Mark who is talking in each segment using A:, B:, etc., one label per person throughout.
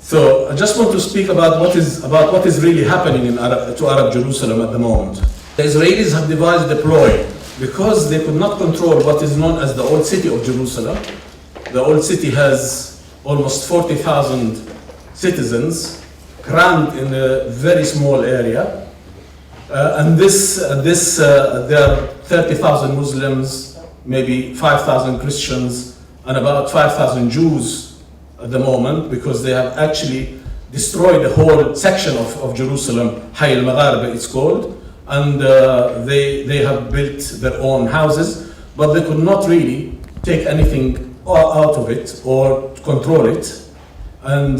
A: So I just want to speak about what is really happening in Arab Jerusalem at the moment. The Israelis have devised a ploy because they could not control what is known as the old city of Jerusalem. The old city has almost 40,000 citizens crammed in a very small area. And there are 30,000 Muslims, maybe 5,000 Christians, and about 5,000 Jews at the moment, because they have actually destroyed the whole section of Jerusalem, Hayy al-Magharib it's called, and they have built their own houses, but they could not really take anything out of it or control it, and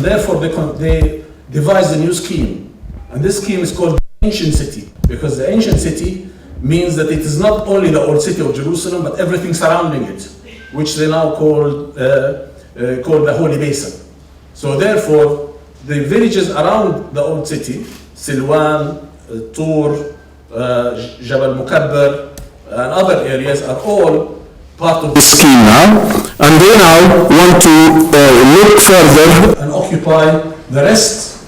A: therefore they devised a new scheme, and this scheme is called the Ancient City, because the Ancient City means that it is not only the old city of Jerusalem, but everything surrounding it, which they now call the Holy Basin. So therefore, the villages around the old city, Silwan, Tur, Jabal Mukabbar, and other areas are all part of this scheme now, and they now want to look further and occupy the rest,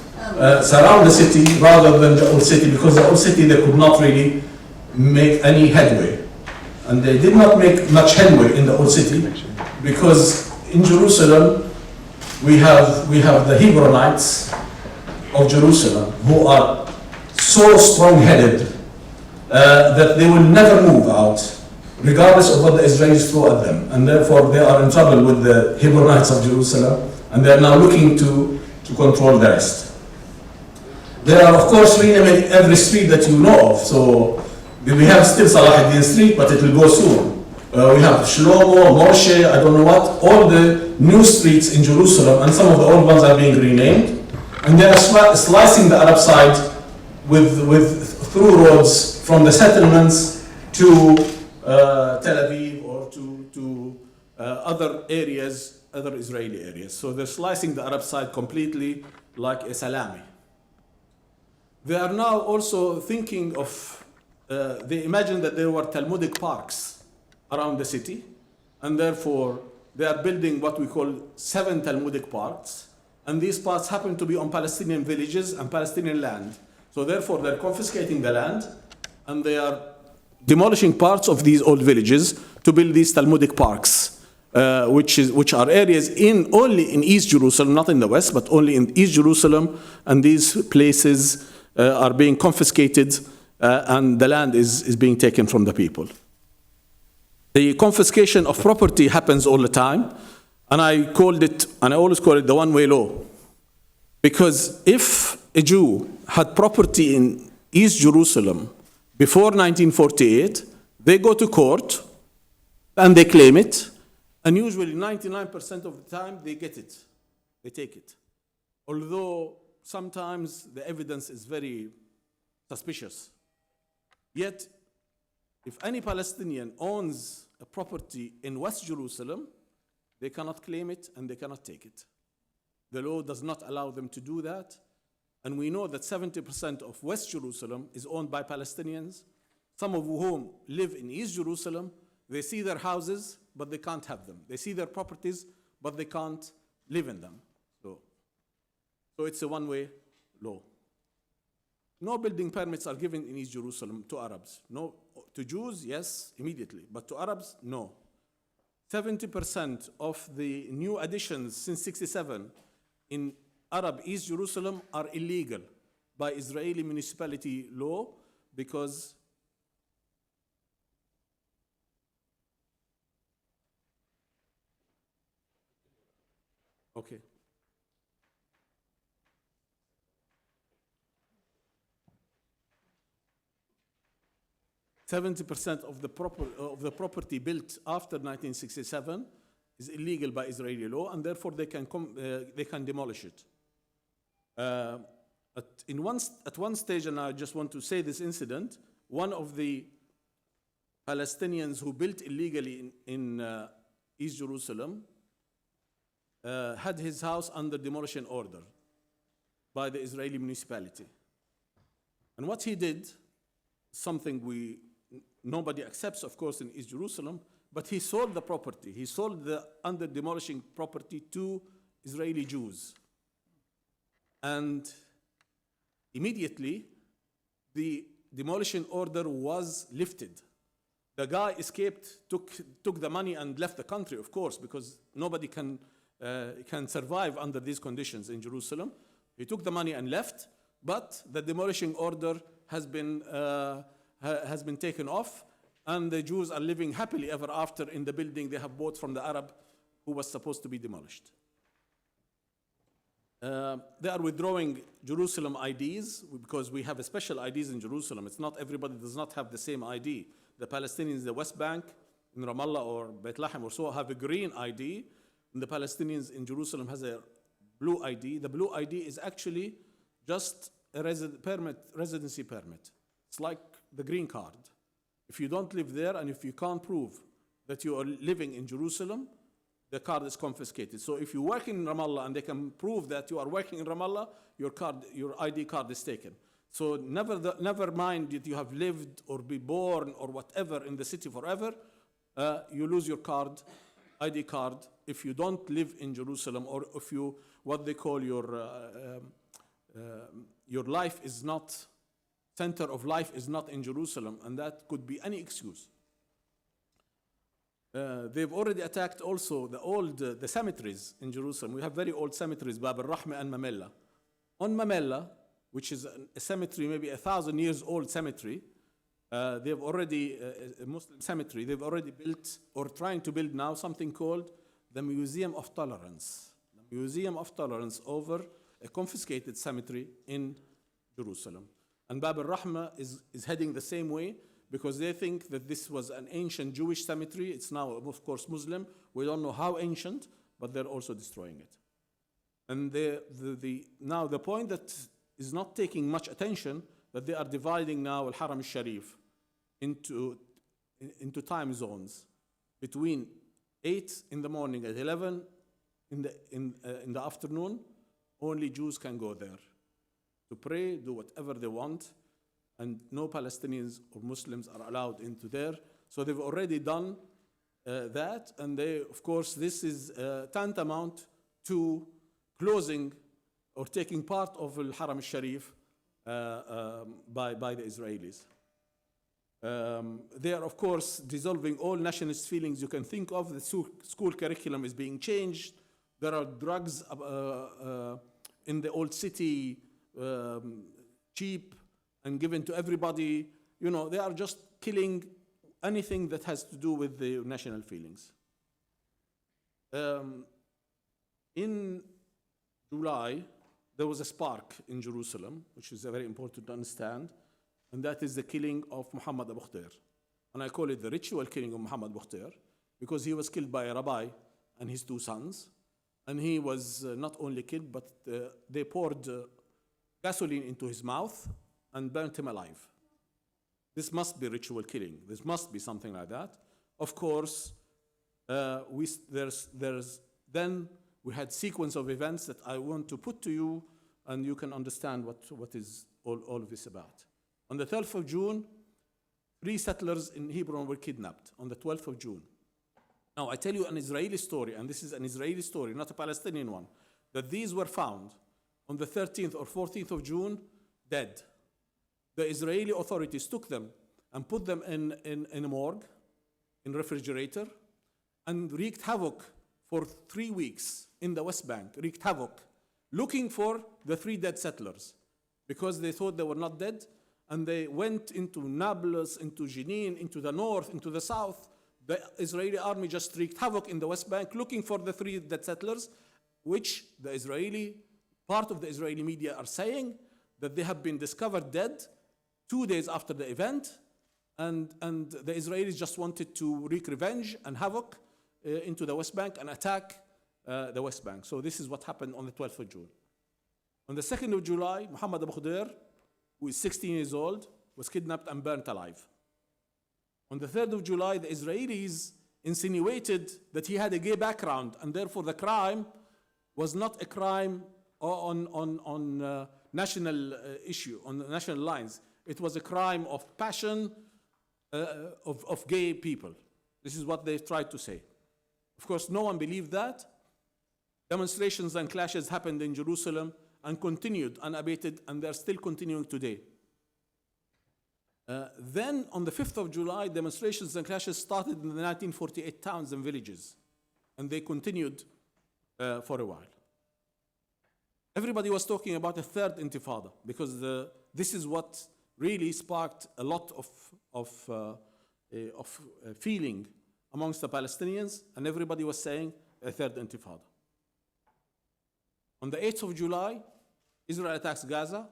A: surround the city rather than the old city, because the old city they could not really make any headway. And they did not make much headway in the old city, because in Jerusalem we have the Hebronites of Jerusalem who are so strong-headed that they will never move out, regardless of what the Israelis throw at them. And therefore they are in trouble with the Hebronites of Jerusalem, and they are now looking to control the rest. There are, of course, renaming every street that you know of. So we have still Salah ad-Din Street, but it will go soon. We have Shlomo, Moshe, I don't know what, all the new streets in Jerusalem, and some of the old ones are being renamed. And they are slicing the Arab side through roads from the settlements to Tel Aviv or to other areas, other Israeli areas. So they're slicing the Arab side completely like a salami. They are now also thinking of, they imagine that there were Talmudic parks around the city, and therefore they are building what we call 7 Talmudic parks, and these parks happen to be on Palestinian villages and Palestinian land. So therefore they're confiscating the land, and they are demolishing parts of these old villages to build these Talmudic parks, which are areas only in East Jerusalem, not in the West, but only in East Jerusalem, and these places are being confiscated, and the land is being taken from the people. The confiscation of property happens all the time, and I always call it the one-way law. Because if a Jew had property in East Jerusalem before 1948, they go to court and they claim it, and usually 99% of the time they get it, they take it. Although sometimes the evidence is very suspicious. Yet, if any Palestinian owns a property in West Jerusalem, they cannot claim it and they cannot take it. The law does not allow them to do that. And we know that 70% of West Jerusalem is owned by Palestinians, some of whom live in East Jerusalem. They see their houses, but they can't have them. They see their properties, but they can't live in them. So it's a one-way law. No building permits are given in East Jerusalem to Arabs. No, to Jews, yes, immediately, but to Arabs, no. 70% of the new additions since '67 in Arab East Jerusalem are illegal by Israeli municipality law, because okay. 70% of the property built after 1967 is illegal by Israeli law, and therefore they can demolish it. At one stage, and I just want to say this incident, one of the Palestinians who built illegally in East Jerusalem had his house under demolition order by the Israeli municipality. And what he did, something nobody accepts, of course, in East Jerusalem, but he sold the property. He sold the under demolishing property to Israeli Jews. And immediately, the demolition order was lifted. The guy escaped, took the money and left the country, of course, because nobody can survive under these conditions in Jerusalem. He took the money and left, but the demolition order has been taken off, and the Jews are living happily ever after in the building they have bought from the Arab who was supposed to be demolished. They are withdrawing Jerusalem IDs because we have a special IDs in Jerusalem. It's not everybody does not have the same ID. The Palestinians in the West Bank, in Ramallah or Beit Lahem or so, have a green ID, and the Palestinians in Jerusalem has a blue ID. The blue ID is actually just a residency permit. It's like the green card. If you don't live there and if you can't prove that you are living in Jerusalem, the card is confiscated. So if you work in Ramallah and they can prove that you are working in Ramallah, your ID card is taken. So never mind that you have lived or be born or whatever in the city forever, you lose your card, ID card, if you don't live in Jerusalem, or if you, what they call your life is not, center of life is not in Jerusalem, and that could be any excuse. They've already attacked also the cemeteries in Jerusalem. We have very old cemeteries, Bab al-Rahma and Mamella. On Mamella, which is a cemetery, maybe 1,000 years old cemetery, they've already, a Muslim cemetery, they've already built or trying to build now something called the Museum of Tolerance. The Museum of Tolerance over a confiscated cemetery in Jerusalem. And Bab al-Rahma is heading the same way, because they think that this was an ancient Jewish cemetery. It's now, of course, Muslim. We don't know how ancient, but they're also destroying it. And now the point that is not taking much attention, that they are dividing now Al-Haram al-Sharif into time zones. Between 8 in the morning and 11 in the afternoon, only Jews can go there to pray, do whatever they want, and no Palestinians or Muslims are allowed into there. So they've already done that, and of course, this is tantamount to closing or taking part of Al-Haram al-Sharif by the Israelis. They are, of course, dissolving all nationalist feelings you can think of. The school curriculum is being changed. There are drugs in the old city, cheap and given to everybody. You know, they are just killing anything that has to do with the national feelings. In July, there was a spark in Jerusalem, which is very important to understand, and that is the killing of Muhammad Abu Khtair. And I call it the ritual killing of Muhammad Abu Khtair, because he was killed by a rabbi and his 2 sons. And he was not only killed, but they poured gasoline into his mouth and burnt him alive. This must be ritual killing. This must be something like that. Of course, then we had sequence of events that I want to put to you, and you can understand what is all of this about. On the 12th of June, 3 settlers in Hebron were kidnapped on the 12th of June. Now, I tell you an Israeli story, and this is an Israeli story, not a Palestinian one, that these were found on the 13th or 14th of June, dead. The Israeli authorities took them and put them in a morgue, in a refrigerator, and wreaked havoc for 3 weeks in the West Bank, wreaked havoc, looking for the 3 dead settlers, because they thought they were not dead, and they went into Nablus, into Jenin, into the north, into the south. The Israeli army just wreaked havoc in the West Bank, looking for the 3 dead settlers, which part of the Israeli media are saying that they have been discovered dead 2 days after the event, and the Israelis just wanted to wreak revenge and havoc into the West Bank and attack the West Bank. So this is what happened on the 12th of June. On the 2nd of July, Muhammad Abu Khtair, who is 16 years old, was kidnapped and burnt alive. On the 3rd of July, the Israelis insinuated that he had a gay background, and therefore the crime was not a crime on national issue, on the national lines. It was a crime of passion of gay people. This is what they tried to say. Of course, no one believed that. Demonstrations and clashes happened in Jerusalem, and continued unabated, and they're still continuing today. Then, on the 5th of July, demonstrations and clashes started in the 1948 towns and villages, and they continued for a while. Everybody was talking about a third intifada, because this is what really sparked a lot of feeling amongst the Palestinians, and everybody was saying a third intifada. On the 8th of July, Israel attacks Gaza.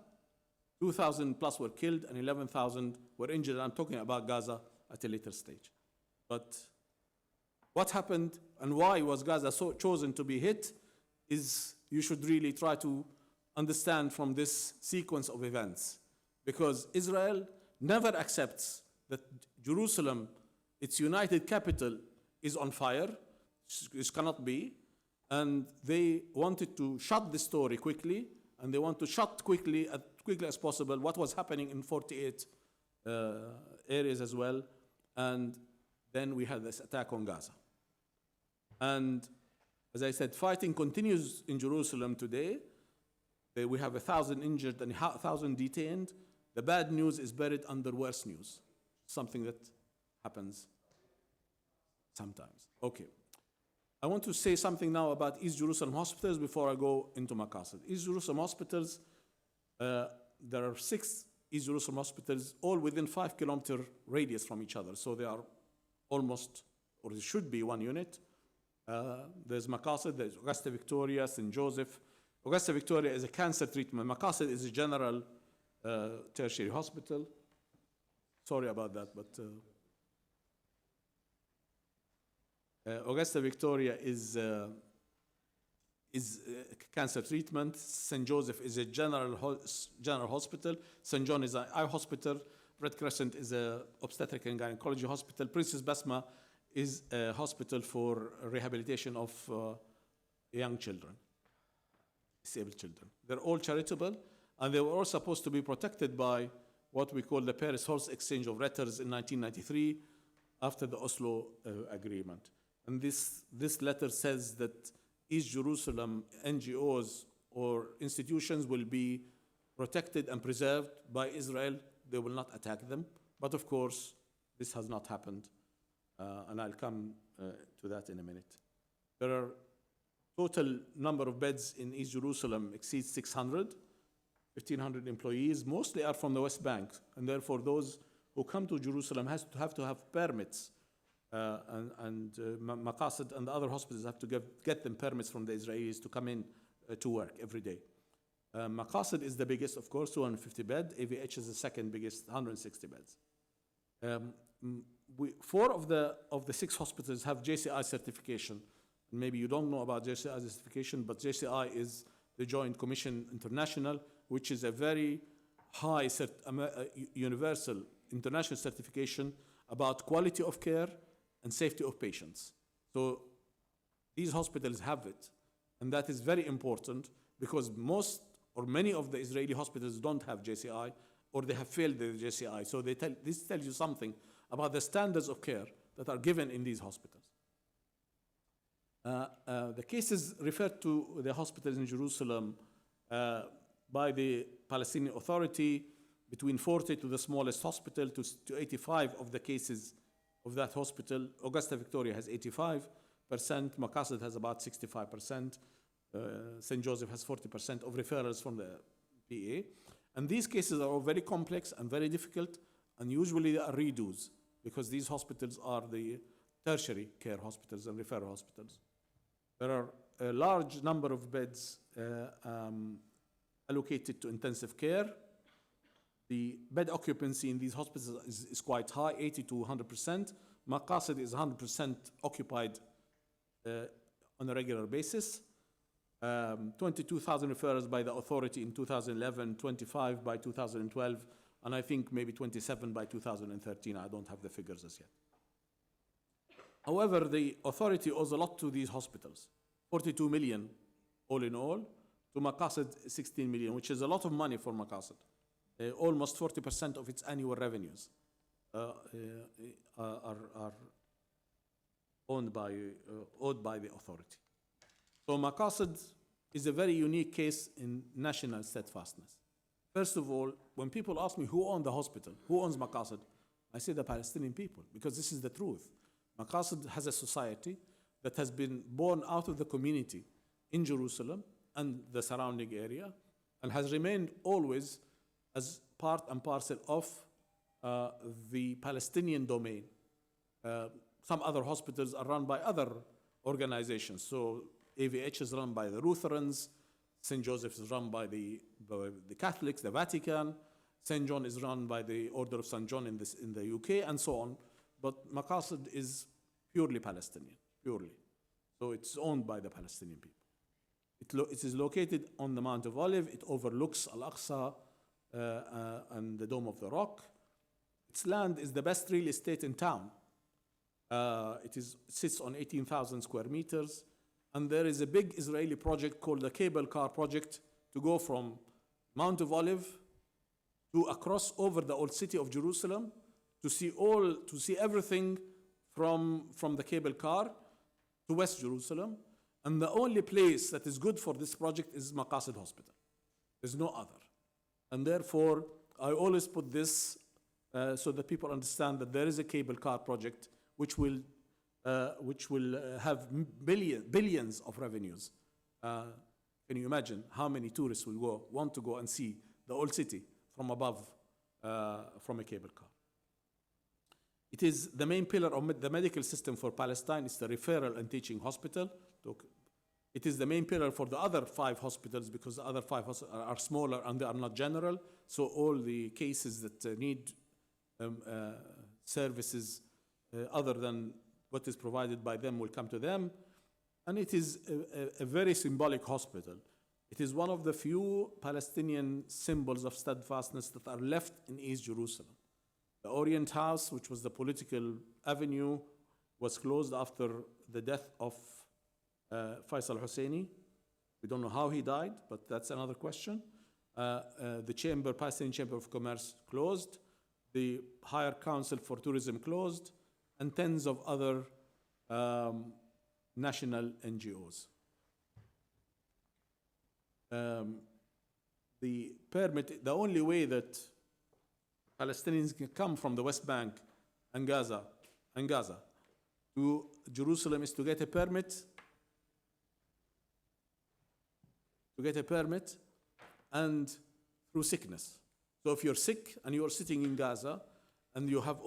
A: 2,000 plus were killed and 11,000 were injured. I'm talking about Gaza at a later stage. But what happened and why was Gaza so chosen to be hit is you should really try to understand from this sequence of events. Because Israel never accepts that Jerusalem, its united capital, is on fire. This cannot be. And they wanted to shut the story quickly, and they want to shut quickly as possible what was happening in 48 areas as well. And then we had this attack on Gaza. And as I said, fighting continues in Jerusalem today. We have 1,000 injured and 1,000 detained. The bad news is buried under worse news, something that happens sometimes. Okay. I want to say something now about East Jerusalem hospitals before I go into Makassed. East Jerusalem hospitals, there are 6 East Jerusalem hospitals, all within 5-kilometer radius from each other. So they are almost, or it should be, one unit. There's Makassed, there's Augusta Victoria, St. Joseph. Augusta Victoria is a cancer treatment. Makassed is a general tertiary hospital. Sorry about that, but Augusta Victoria is cancer treatment. St. Joseph is a general hospital. St. John is an eye hospital. Red Crescent is a obstetric and gynecology hospital. Princess Basma is a hospital for rehabilitation of young children, disabled children. They're all charitable, and they were all supposed to be protected by what we call the Paris Horse Exchange of Letters in 1993 after the Oslo Agreement. And this letter says that East Jerusalem NGOs or institutions will be protected and preserved by Israel. They will not attack them. But of course, this has not happened. And I'll come to that in a minute. There are total number of beds in East Jerusalem exceeds 600, 1,500 employees. Mostly are from the West Bank. And therefore, those who come to Jerusalem have to have permits. Makassed and the other hospitals have to get them permits from the Israelis to come in to work every day. Makassed is the biggest, of course, 250 beds. AVH is the second biggest, 160 beds. 4 of the 6 hospitals have JCI certification. Maybe you don't know about JCI certification, but JCI is the Joint Commission International, which is a very high universal international certification about quality of care and safety of patients. So these hospitals have it, and that is very important because most or many of the Israeli hospitals don't have JCI or they have failed the JCI. So this tells you something about the standards of care that are given in these hospitals. The cases referred to the hospitals in Jerusalem by the Palestinian Authority, between 40 to the smallest hospital to 85 of the cases of that hospital. Augusta Victoria has 85%, Makassed has about 65%, St. Joseph has 40% of referrals from the PA. And these cases are all very complex and very difficult, and usually they are redos because these hospitals are the tertiary care hospitals and referral hospitals. There are a large number of beds allocated to intensive care. The bed occupancy in these hospitals is quite high, 80 to 100%. Makassed is 100% occupied on a regular basis. 22,000 referrals by the authority in 2011, 25 by 2012, and I think maybe 27 by 2013. I don't have the figures as yet. However, the authority owes a lot to these hospitals, 42 million all in all, to Makassed 16 million, which is a lot of money for Makassed. Almost 40% of its annual revenues are owed by the authority. So Makassed is a very unique case in national steadfastness. First of all, when people ask me who owns the hospital, who owns Makassed, I say the Palestinian people, because this is the truth. Makassed has a society that has been born out of the community in Jerusalem and the surrounding area, and has remained always as part and parcel of the Palestinian domain. Some other hospitals are run by other organizations. So AVH is run by the Lutherans, St. Joseph is run by the Catholics, the Vatican, St. John is run by the Order of St. John in the UK, and so on. But Makassed is purely Palestinian, purely. So it's owned by the Palestinian people. It is located on the Mount of Olive. It overlooks Al-Aqsa and the Dome of the Rock. Its land is the best real estate in town. It sits on 18,000 square meters. And there is a big Israeli project called the Cable Car Project to go from Mount of Olive to across over the old city of Jerusalem to see everything from the cable car to West Jerusalem. And the only place that is good for this project is Makassed Hospital. There's no other. And therefore, I always put this so that people understand that there is a cable car project which will have billions of revenues. Can you imagine how many tourists will want to go and see the old city from above from a cable car? It is the main pillar of the medical system for Palestine. It's the referral and teaching hospital. It is the main pillar for the other 5 hospitals, because the other 5 are smaller and they are not general. So all the cases that need services other than what is provided by them will come to them. And it is a very symbolic hospital. It is one of the few Palestinian symbols of steadfastness that are left in East Jerusalem. The Orient House, which was the political avenue, was closed after the death of Faisal Husseini. We don't know how he died, but that's another question. The Palestinian Chamber of Commerce closed. The Higher Council for Tourism closed, and tens of other national NGOs. The only way that Palestinians can come from the West Bank and Gaza to Jerusalem is to get a permit. And through sickness. So if you're sick and you're sitting in Gaza and you have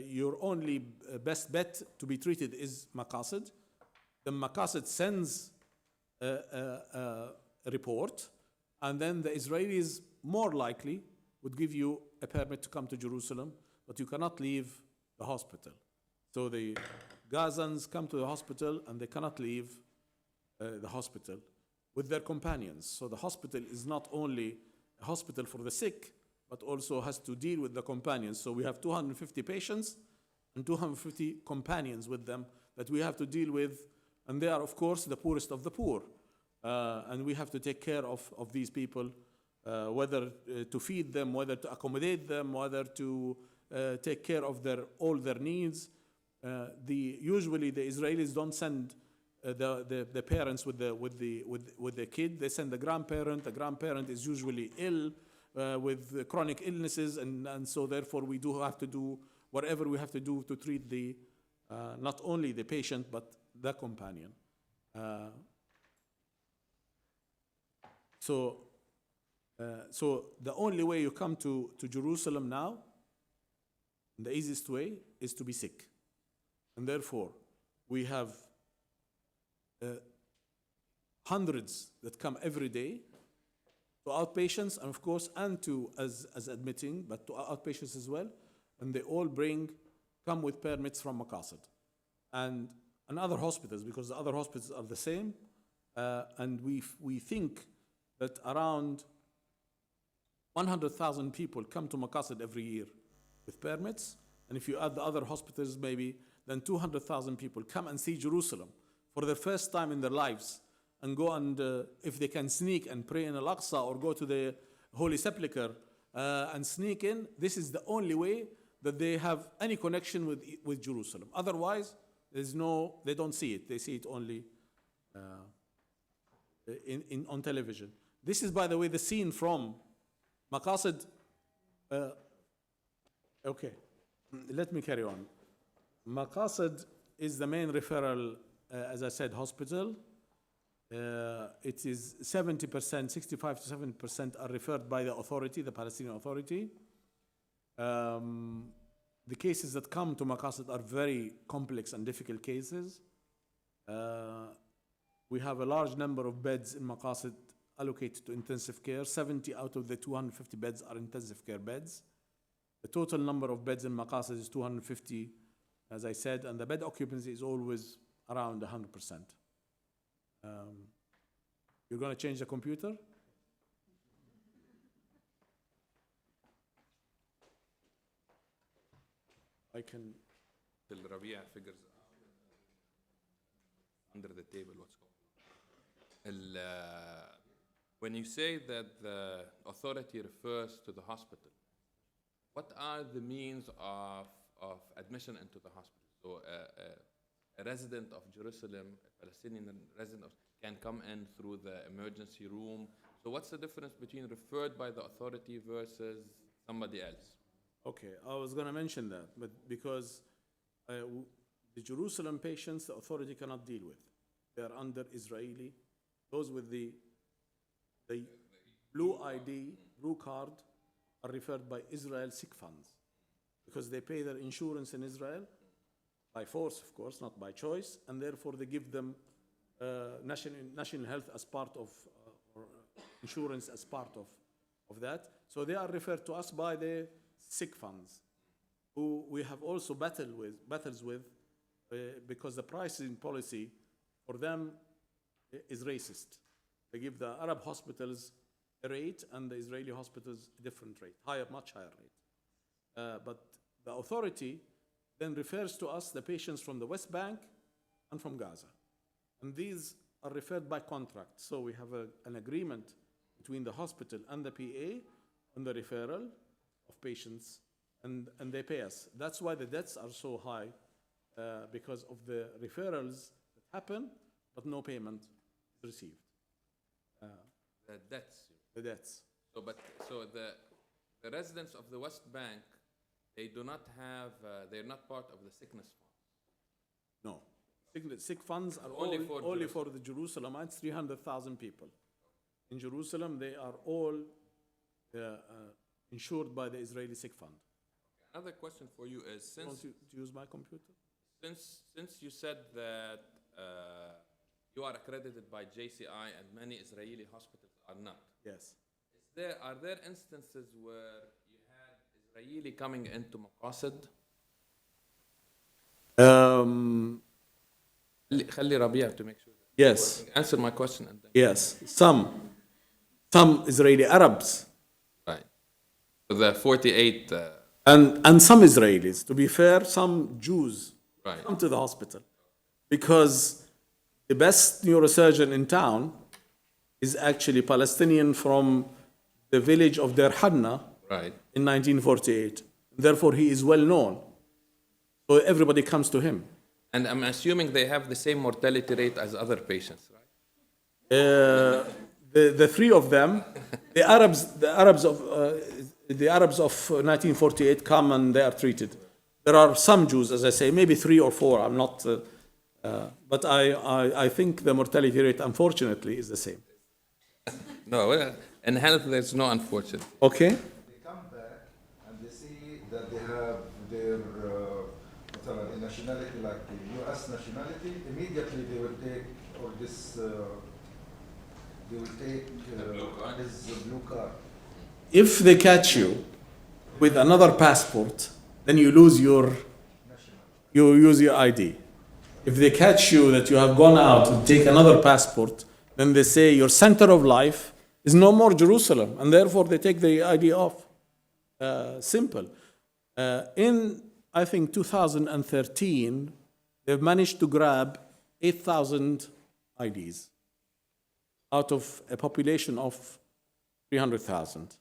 A: your only best bet to be treated is Makassed, then Makassed sends a report, and then the Israelis more likely would give you a permit to come to Jerusalem, but you cannot leave the hospital. So the Gazans come to the hospital and they cannot leave the hospital with their companions. So the hospital is not only a hospital for the sick, but also has to deal with the companions. So we have 250 patients and 250 companions with them that we have to deal with, and they are, of course, the poorest of the poor. And we have to take care of these people, whether to feed them, whether to accommodate them, whether to take care of all their needs. Usually the Israelis don't send the parents with the kid. They send the grandparent. The grandparent is usually ill with chronic illnesses, and so therefore we do have to do whatever we have to do to treat not only the patient but the companion. So the only way you come to Jerusalem now, the easiest way, is to be sick, and therefore we have hundreds that come every day to outpatients, and of course, and to as admitting, but to outpatients as well, and they all come with permits from Makassed and other hospitals, because the other hospitals are the same, and we think that around 100,000 people come to Makassed every year with permits, and if you add the other hospitals, maybe then 200,000 people come and see Jerusalem for the first time in their lives, and go and, if they can sneak and pray in Al-Aqsa or go to the Holy Sepulchre and sneak in, this is the only way that they have any connection with Jerusalem. Otherwise, they don't see it. They see it only on television. This is, by the way, the scene from Makassed. Okay, let me carry on. Makassed is the main referral, as I said, hospital. It is 70%, 65 to 70% are referred by the authority, the Palestinian Authority. The cases that come to Makassed are very complex and difficult cases. We have a large number of beds in Makassed allocated to intensive care. 70 out of the 250 beds are intensive care beds. The total number of beds in Makassed is 250, as I said, and the bed occupancy is always around 100%. You're going to change the computer? I can.
B: Till Rabia figures out under the table what's going on. When you say that the authority refers to the hospital, what are the means of admission into the hospital? So a resident of Jerusalem, a Palestinian resident can come in through the emergency room. So what's the difference between referred by the authority versus somebody else?
A: Okay, I was going to mention that, but because the Jerusalem patients, the authority cannot deal with. They are under Israeli. Those with the blue ID, blue card, are referred by Israel sick funds because they pay their insurance in Israel by force, of course, not by choice, and therefore they give them national health as part of, or insurance as part of that. So they are referred to us by the sick funds, who we have also battles with because the pricing policy for them is racist. They give the Arab hospitals a rate and the Israeli hospitals a different rate, much higher rate. But the authority then refers to us the patients from the West Bank and from Gaza. And these are referred by contract. So we have an agreement between the hospital and the PA on the referral of patients, and they pay us. That's why the deaths are so high, because of the referrals that happen, but no payment is received.
B: The deaths.
A: The deaths.
B: So the residents of the West Bank, they do not have, they're not part of the sickness fund.
A: No. Sick funds are
B: Only
A: for the Jerusalemites, 300,000 people. In Jerusalem, they are all insured by the Israeli sick fund.
B: Another question for you is, since
A: Want to use my computer?
B: Since you said that you are accredited by JCI and many Israeli hospitals are not.
A: Yes.
B: Are there instances where you had Israeli coming into Maqasid? خلي ربيع to make sure.
A: Yes.
B: Answer my question and then.
A: Yes. Some Israeli Arabs.
B: Right. So the 48.
A: And some Israelis. To be fair, some Jews come to the hospital because the best neurosurgeon in town is actually Palestinian from the village of Deir Hadna in 1948. Therefore, he is well known. So everybody comes to him.
B: And I'm assuming they have the same mortality rate as other patients, right?
A: The three of them, the Arabs of 1948 come and they are treated. There are some Jews, as I say, maybe 3 or 4. I'm not, but I think the mortality rate, unfortunately, is the same.
B: No, in health there's no unfortunate.
A: Okay.
C: They come back and they see that they have their nationality, like the U.S. nationality. Immediately they will take, or this, they will take this blue card.
A: If they catch you with another passport, then you lose your ID. If they catch you that you have gone out and take another passport, then they say your center of life is no more Jerusalem, and therefore they take the ID off. Simple. In, I think, 2013, they've managed to grab 8,000 IDs out of a population of 300,000.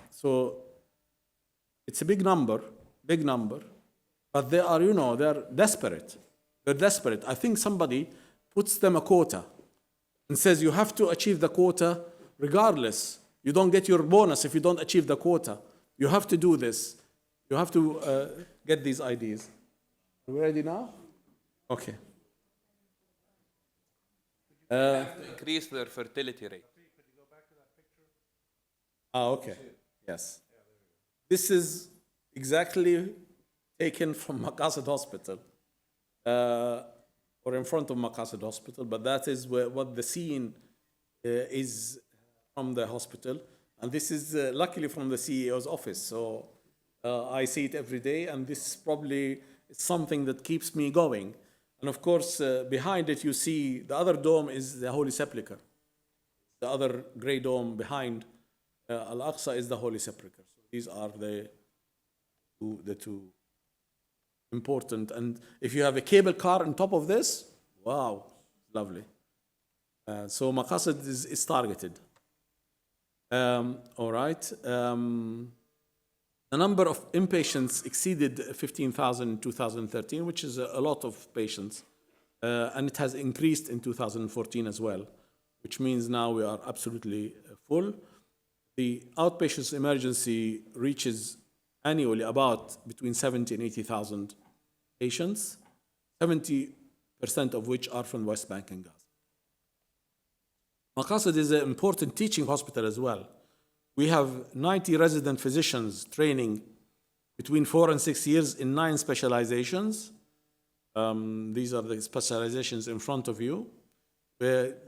A: So it's a big number, but they are, they're desperate. They're desperate. I think somebody puts them a quota. and says you have to achieve the quota regardless. You don't get your bonus if you don't achieve the quota. You have to do this. You have to get these ideas. Are we ready now? Okay.
B: Have to increase their fertility rate.
A: Okay. Yes. This is exactly taken from Makassed Hospital, or in front of Makassed Hospital, but that is what the scene is from the hospital. And this is luckily from the CEO's office. So I see it every day, and this probably is something that keeps me going. And of course, behind it, you see the other dome is the Holy Sepulchre. The other gray dome behind Al-Aqsa is the Holy Sepulchre. So these are the two important. And if you have a cable car on top of this, wow, lovely. So Makassed is targeted. All right. The number of inpatients exceeded 15,000 in 2013, which is a lot of patients. And it has increased in 2014 as well, which means now we are absolutely full. The outpatients emergency reaches annually about between 70 and 80,000 patients, 70% of which are from West Bank and Gaza. Makassed is an important teaching hospital as well. We have 90 resident physicians training between 4 and 6 years in 9 specializations. These are the specializations in front of you.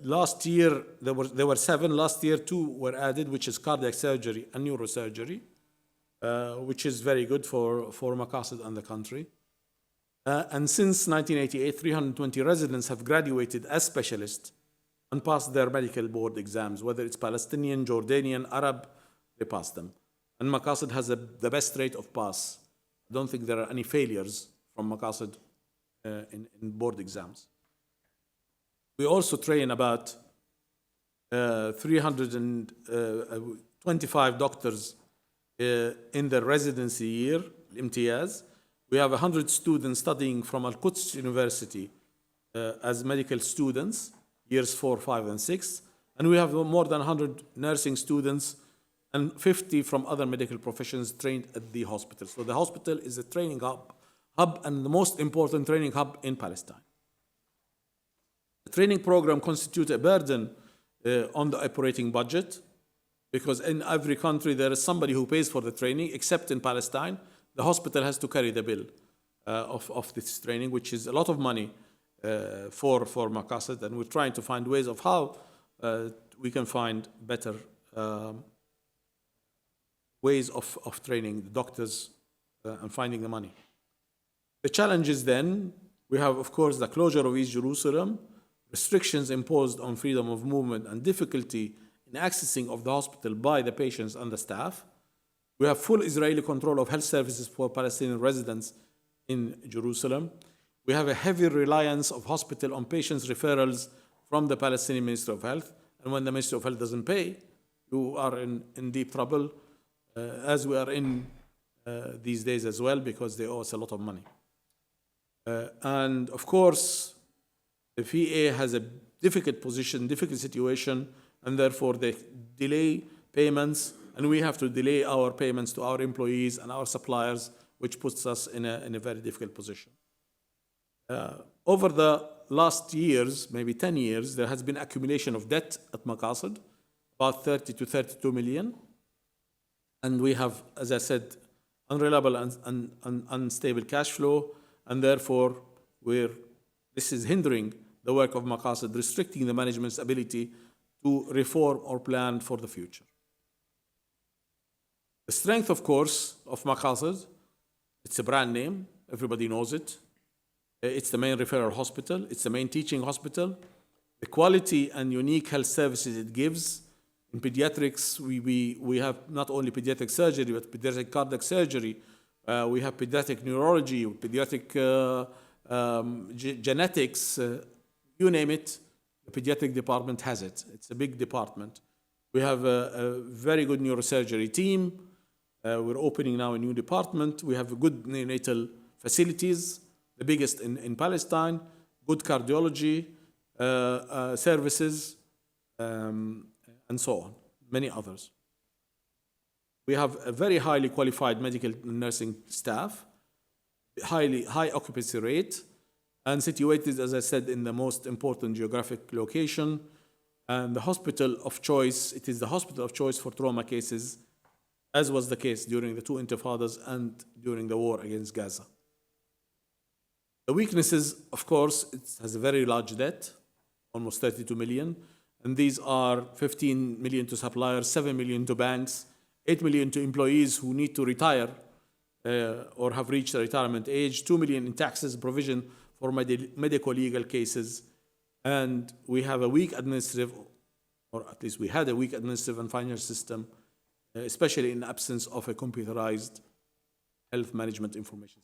A: Last year, there were 7. Last year, 2 were added, which is cardiac surgery and neurosurgery, which is very good for Makassed and the country. And since 1988, 320 residents have graduated as specialists and passed their medical board exams, whether it's Palestinian, Jordanian, Arab, they passed them. And Makassed has the best rate of pass. I don't think there are any failures from Makassed in board exams. We also train about 325 doctors in the residency year, imtiyaz. We have 100 students studying from Al-Quds University as medical students, years 4, 5, and 6. And we have more than 100 nursing students and 50 from other medical professions trained at the hospital. So the hospital is a training hub and the most important training hub in Palestine. The training program constitutes a burden on the operating budget, because in every country there is somebody who pays for the training, except in Palestine. The hospital has to carry the bill of this training, which is a lot of money for Makassed, and we're trying to find ways of how we can find better ways of training the doctors and finding the money. The challenges then, we have, of course, the closure of East Jerusalem, restrictions imposed on freedom of movement, and difficulty in accessing of the hospital by the patients and the staff. We have full Israeli control of health services for Palestinian residents in Jerusalem. We have a heavy reliance of hospital on patients' referrals from the Palestinian Ministry of Health. And when the Ministry of Health doesn't pay, you are in deep trouble, as we are in these days as well, because they owe us a lot of money. And of course, the VA has a difficult position, difficult situation, and therefore they delay payments, and we have to delay our payments to our employees and our suppliers, which puts us in a very difficult position. Over the last years, maybe 10 years, there has been accumulation of debt at Makassed, about 30 to 32 million. And we have, as I said, unreliable and unstable cash flow, and therefore this is hindering the work of Makassed, restricting the management's ability to reform or plan for the future. The strength, of course, of Makassed, it's a brand name, everybody knows it. It's the main referral hospital, it's the main teaching hospital. The quality and unique health services it gives. In pediatrics, we have not only pediatric surgery, but pediatric cardiac surgery. We have pediatric neurology, pediatric genetics, you name it, the pediatric department has it. It's a big department. We have a very good neurosurgery team. We're opening now a new department. We have good neonatal facilities, the biggest in Palestine, good cardiology services, and so on, many others. We have a very highly qualified medical nursing staff, high occupancy rate, and situated, as I said, in the most important geographic location. And the hospital of choice, it is the hospital of choice for trauma cases, as was the case during the two intifadas and during the war against Gaza. The weaknesses, of course, it has a very large debt, almost 32 million, and these are 15 million to suppliers, 7 million to banks, 8 million to employees who need to retire or have reached the retirement age, 2 million in taxes provision for medical legal cases, and we have a weak administrative, or at least we had a weak administrative and financial system, especially in the absence of a computerized health management information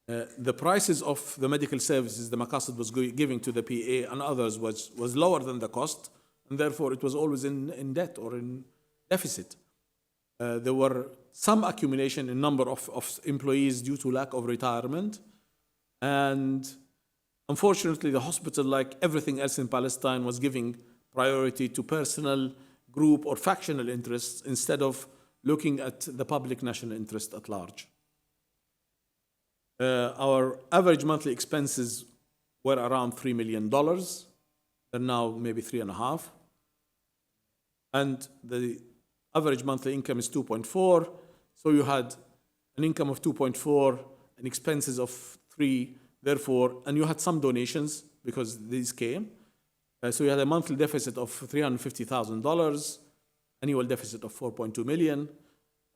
A: system. The prices of the medical services the Makassed was giving to the PA and others was lower than the cost, and therefore it was always in debt or in deficit. There were some accumulation in number of employees due to lack of retirement, and unfortunately the hospital, like everything else in Palestine, was giving priority to personal, group or factional interests instead of looking at the public national interest at large. Our average monthly expenses were around $3 million. They're now maybe 3.5. And the average monthly income is 2.4. So you had an income of 2.4 and expenses of 3, therefore, and you had some donations because these came. So you had a monthly deficit of $350,000, annual deficit of 4.2 million.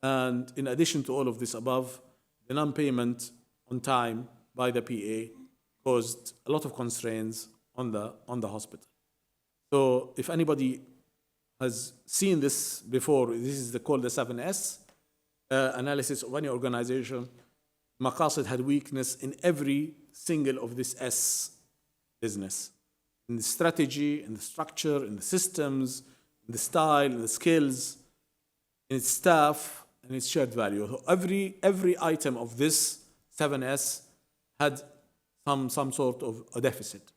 A: And in addition to all of this above, the non-payment on time by the PA caused a lot of constraints on the hospital. So if anybody has seen this before, this is called the 7S analysis of any organization. Makassed had weakness in every single of this S business. In the strategy, in the structure, in the systems, in the style, in the skills, in its staff, and its shared value. So every item of this 7S had some sort of a deficit.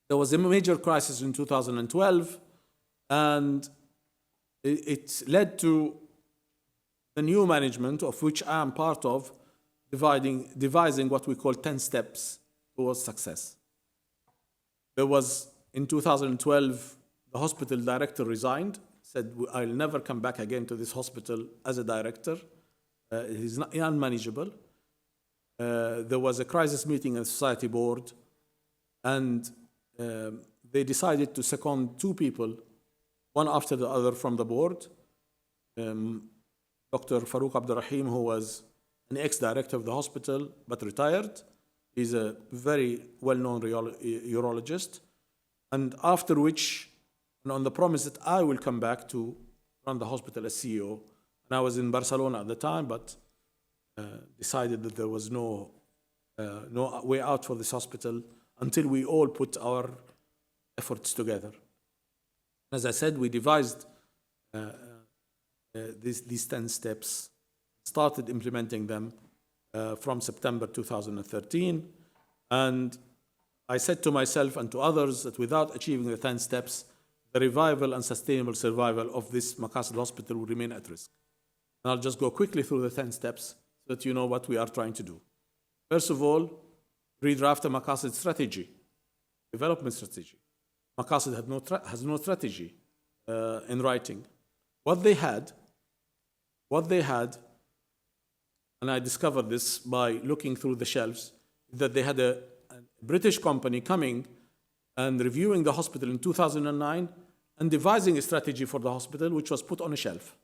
A: There was a major crisis in 2012, and it led to the new management, of which I am part of, devising what we call 10 steps towards success. There was, in 2012, the hospital director resigned, said, I'll never come back again to this hospital as a director. It is unmanageable. There was a crisis meeting at the society board, and they decided to second 2 people, one after the other from the board. Dr. Farouk Abdurrahim, who was an ex-director of the hospital but retired. He's a very well-known urologist. And after which, and on the promise that I will come back to run the hospital as CEO, and I was in Barcelona at the time, but decided that there was no way out for this hospital until we all put our efforts together. As I said, we devised these 10 steps, started implementing them from September 2013. And I said to myself and to others that without achieving the 10 steps, the revival and sustainable survival of this Makassed hospital will remain at risk. And I'll just go quickly through the 10 steps so that you know what we are trying to do. First of all, redraft a Makassed strategy, development strategy. Makassed has no strategy in writing. What they had, and I discovered this by looking through the shelves, that they had a British company coming and reviewing the hospital in 2009 and devising a strategy for the hospital, which was put on a shelf.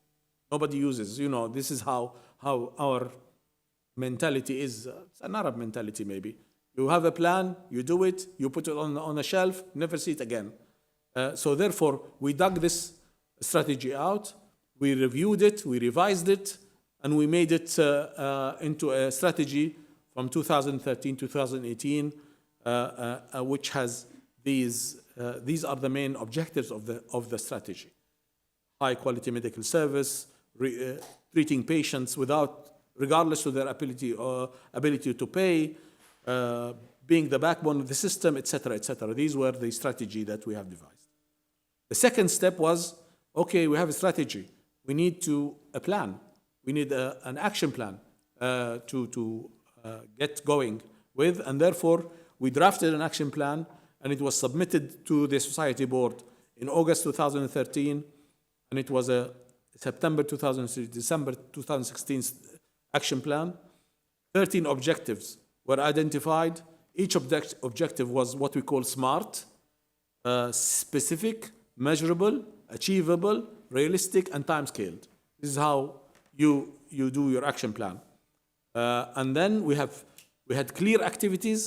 A: Nobody uses. You know, this is how our mentality is. It's an Arab mentality, maybe. You have a plan, you do it, you put it on a shelf, never see it again. So therefore, we dug this strategy out, we reviewed it, we revised it, and we made it into a strategy from 2013 to 2018, which has these are the main objectives of the strategy. High quality medical service, treating patients regardless of their ability to pay, being the backbone of the system, etc., etc. These were the strategy that we have devised. The second step was, okay, we have a strategy. We need a plan. We need an action plan to get going with, and therefore we drafted an action plan, and it was submitted to the Society Board in August 2013, and it was a December 2016 action plan. 13 objectives were identified. Each objective was what we call SMART, specific, measurable, achievable, realistic, and time-scaled. This is how you do your action plan. And then we had clear activities,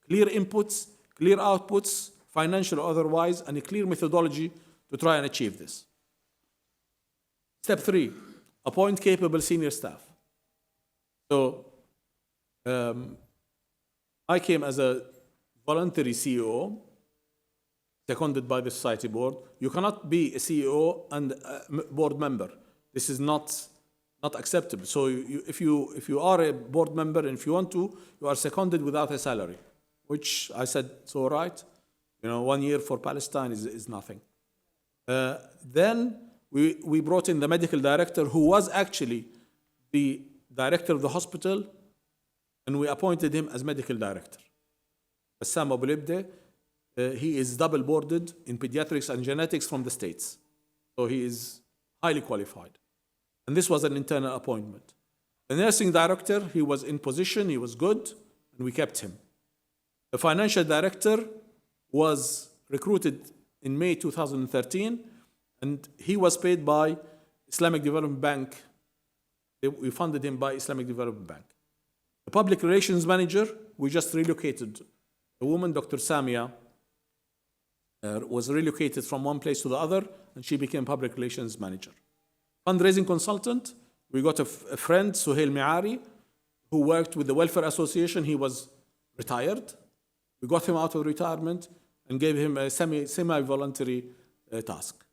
A: clear inputs, clear outputs, financial or otherwise, and a clear methodology to try and achieve this. Step 3, appoint capable senior staff. So I came as a voluntary CEO, seconded by the Society Board. You cannot be a CEO and a board member. This is not acceptable. So if you are a board member and if you want to, you are seconded without a salary, which I said, it's all right. 1 year for Palestine is nothing. Then we brought in the medical director, who was actually the director of the hospital, and we appointed him as medical director. Issam Fares, he is double boarded in pediatrics and genetics from the States. So he is highly qualified. And this was an internal appointment. The nursing director, he was in position, he was good, and we kept him. The financial director was recruited in May 2013, and he was paid by Islamic Development Bank. We funded him by Islamic Development Bank. The public relations manager, we just relocated. A woman, Dr. Samia, was relocated from one place to the other, and she became public relations manager. Fundraising consultant, we got a friend, Suhail Mi'ari, who worked with the Welfare Association. He was retired. We got him out of retirement and gave him a semi-voluntary task.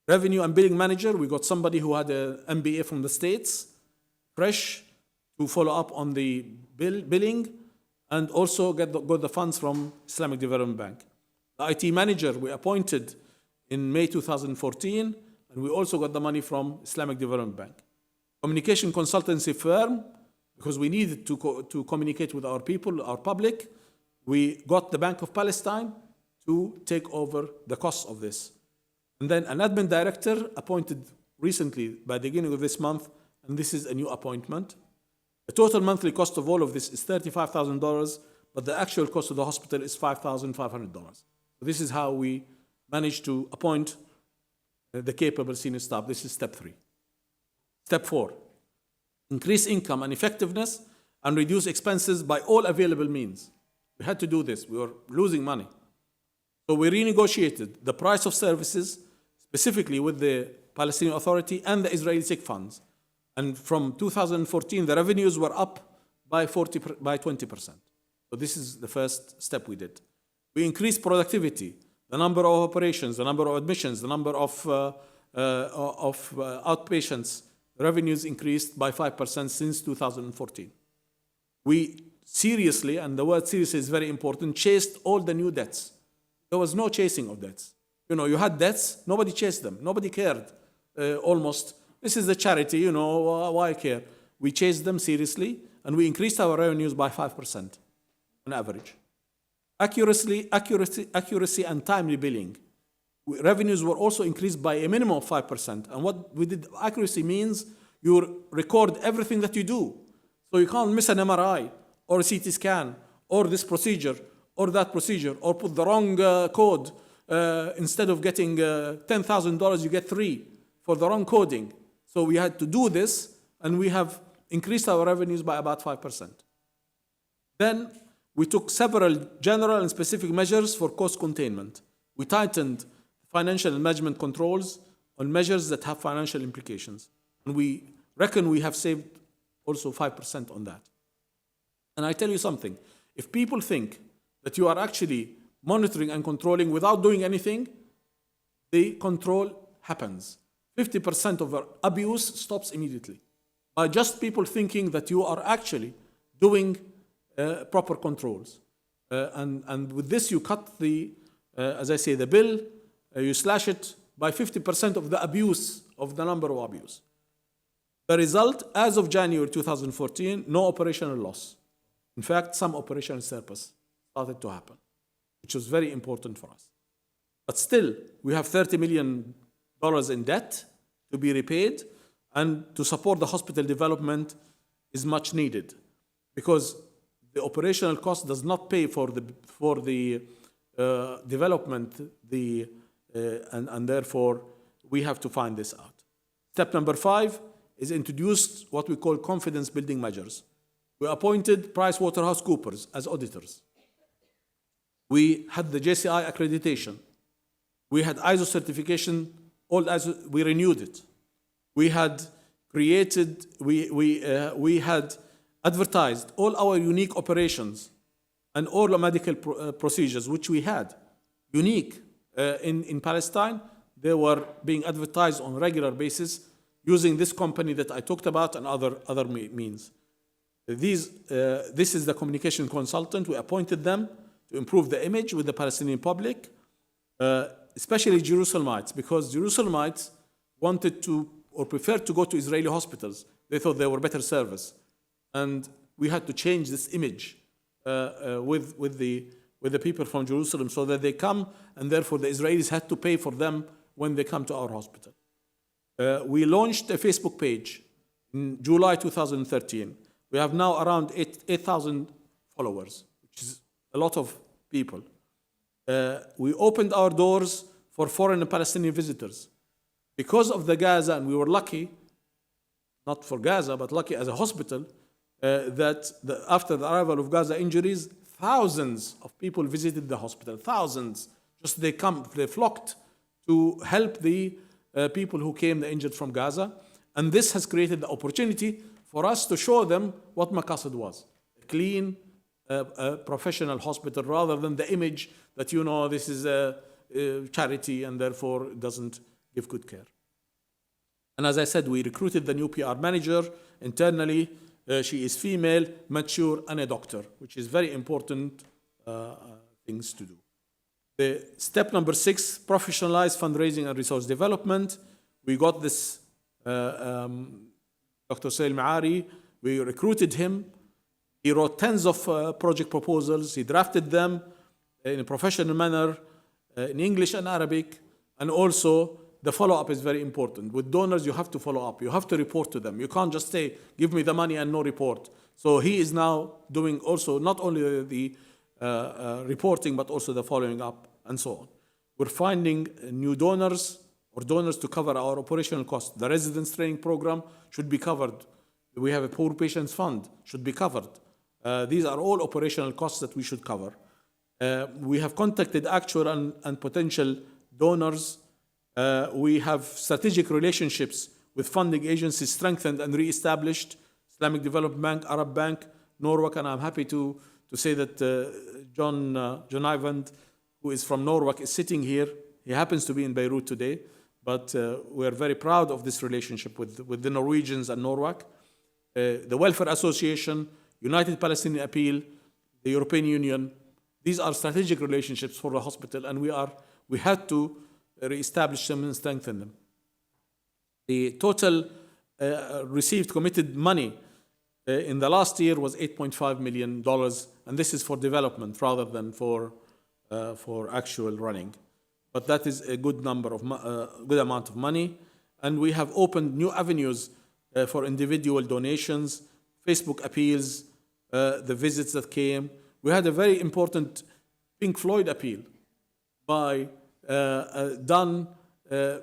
A: Revenue and billing manager, we got somebody who had an MBA from the States, fresh, to follow up on the billing and also got the funds from Islamic Development Bank. The IT manager we appointed in May 2014, and we also got the money from Islamic Development Bank. Communication consultancy firm, because we needed to communicate with our people, our public, we got the Bank of Palestine to take over the cost of this. And then an admin director appointed recently by the beginning of this month, and this is a new appointment. The total monthly cost of all of this is $35,000, but the actual cost of the hospital is $5,500. So this is how we managed to appoint the capable senior staff. This is step 3. Step 4, increase income and effectiveness and reduce expenses by all available means. We had to do this. We were losing money. So we renegotiated the price of services, specifically with the Palestinian Authority and the Israeli SIG funds. And from 2014, the revenues were up by 20%. So this is the first step we did. We increased productivity, the number of operations, the number of admissions, the number of outpatients. Revenues increased by 5% since 2014. We seriously, and the word seriously is very important, chased all the new debts. There was no chasing of debts. You had debts, nobody chased them, nobody cared, almost. This is a charity, why care? We chased them seriously, and we increased our revenues by 5% on average. Accuracy and timely billing. Revenues were also increased by a minimum of 5%. And what we did, accuracy means you record everything that you do. So you can't miss an MRI or a CT scan or this procedure or that procedure or put the wrong code. Instead of getting $10,000, you get $3,000 for the wrong coding. So we had to do this, and we have increased our revenues by about 5%. Then we took several general and specific measures for cost containment. We tightened financial and management controls on measures that have financial implications. And we reckon we have saved also 5% on that. And I tell you something, if people think that you are actually monitoring and controlling without doing anything, the control happens. 50% of our abuse stops immediately by just people thinking that you are actually doing proper controls. And with this, you cut the, as I say, the bill, you slash it by 50% of the abuse, of the number of abuse. The result, as of January 2014, no operational loss. In fact, some operational surplus started to happen, which was very important for us. But still, we have $30 million in debt to be repaid, and to support the hospital development is much needed, because the operational cost does not pay for the development, and therefore we have to find this out. Step number 5 is introduced what we call confidence building measures. We appointed PricewaterhouseCoopers as auditors. We had the JCI accreditation. We had ISO certification, we renewed it. We had created, we had advertised all our unique operations and all the medical procedures, which we had unique in Palestine. They were being advertised on a regular basis using this company that I talked about and other means. This is the communication consultant. We appointed them to improve the image with the Palestinian public, especially Jerusalemites, because Jerusalemites wanted to or preferred to go to Israeli hospitals. They thought they were better service. And we had to change this image with the people from Jerusalem so that they come, and therefore the Israelis had to pay for them when they come to our hospital. We launched a Facebook page in July 2013. We have now around 8,000 followers, which is a lot of people. We opened our doors for foreign and Palestinian visitors. Because of the Gaza, and we were lucky, not for Gaza, but lucky as a hospital, that after the arrival of Gaza injuries, thousands of people visited the hospital, thousands. Just they flocked to help the people who came injured from Gaza. And this has created the opportunity for us to show them what Makassed was. A clean, professional hospital, rather than the image that, this is a charity and therefore it doesn't give good care. And as I said, we recruited the new PR manager internally. She is female, mature, and a doctor, which is very important things to do. The step number 6, professionalize fundraising and resource development. We got this Dr. Sail Maari. We recruited him. He wrote tens of project proposals. He drafted them in a professional manner, in English and Arabic. And also, the follow-up is very important. With donors, you have to follow up. You have to report to them. You can't just say, give me the money and no report. So he is now doing also not only the reporting, but also the following up and so on. We're finding new donors or donors to cover our operational costs. The residence training program should be covered. We have a poor patients fund, should be covered. These are all operational costs that we should cover. We have contacted actual and potential donors. We have strategic relationships with funding agencies strengthened and re-established. Islamic Development Bank, Arab Bank, Norwalk, and I'm happy to say that John Ivand, who is from Norwalk, is sitting here. He happens to be in Beirut today, but we're very proud of this relationship with the Norwegians and Norwalk. The Welfare Association, United Palestinian Appeal, the European Union. These are strategic relationships for the hospital, and we had to re-establish them and strengthen them. The total received committed money in the last year was $8.5 million, and this is for development rather than for actual running. But that is a good number of good amount of money, and we have opened new avenues for individual donations, Facebook appeals, the visits that came. We had a very important Pink Floyd appeal by done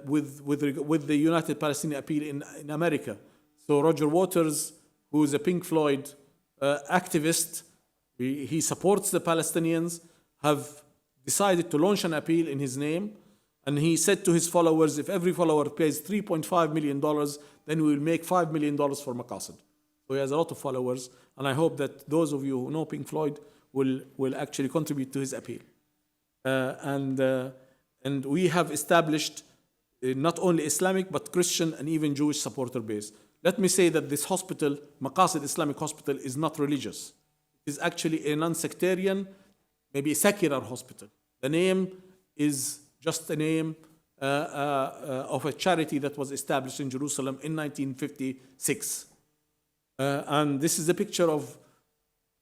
A: with the United Palestinian Appeal in America. So Roger Waters, who is a Pink Floyd activist, he supports the Palestinians, have decided to launch an appeal in his name, and he said to his followers, if every follower pays $3.5 million, then we will make $5 million for Makassed. So he has a lot of followers, and I hope that those of you who know Pink Floyd will actually contribute to his appeal. And we have established not only Islamic, but Christian and even Jewish supporter base. Let me say that this hospital, Makassed Islamic Hospital, is not religious. It is actually a non-sectarian maybe a secular hospital. The name is just a name of a charity that was established in Jerusalem in 1956. And this is a picture of